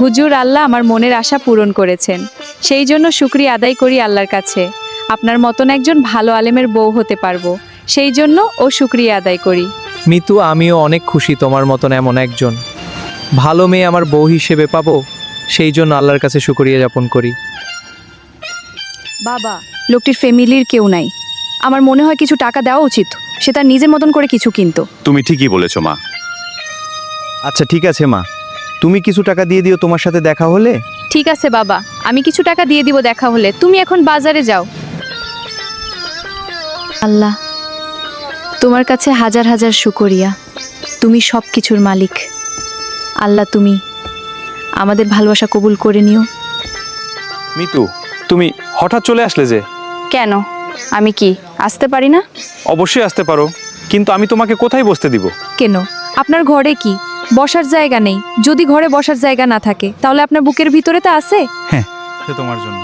হুজুর, আল্লাহ আমার মনের আশা পূরণ করেছেন, সেই জন্য শুকরিয়া আদায় করি আল্লাহর কাছে। আপনার মতন একজন ভালো আলেমের বউ হতে পারবো, সেই জন্য ও শুকরিয়া আদায় করি। মিতু, আমিও অনেক খুশি তোমার মতন এমন একজন ভালো মেয়ে আমার বউ হিসেবে পাবো, সেই জন্য আল্লাহর কাছে শুকরিয়া যাপন করি। বাবা, লোকটির ফ্যামিলির কেউ নাই, আমার মনে হয় কিছু টাকা দেওয়া উচিত, সে তার নিজের মতন করে কিছু কিনতো। তুমি ঠিকই বলেছো মা। আচ্ছা ঠিক আছে মা, তুমি কিছু টাকা দিয়ে দিও তোমার সাথে দেখা হলে। ঠিক আছে বাবা, আমি কিছু টাকা দিয়ে দিব দেখা হলে, তুমি এখন বাজারে যাও। আল্লাহ, তোমার কাছে হাজার হাজার শুকরিয়া, তুমি সব কিছুর মালিক। আল্লাহ, তুমি আমাদের ভালোবাসা কবুল করে নিও। মিতু, তুমি হঠাৎ চলে আসলে যে? কেন, আমি কি আসতে পারি না? অবশ্যই আসতে পারো, কিন্তু আমি তোমাকে কোথায় বসতে দিব? কেন, আপনার ঘরে কি বসার জায়গা নেই? যদি ঘরে বসার জায়গা না থাকে তাহলে আপনার বুকের ভিতরে তা আছে। হ্যাঁ, তোমার জন্য।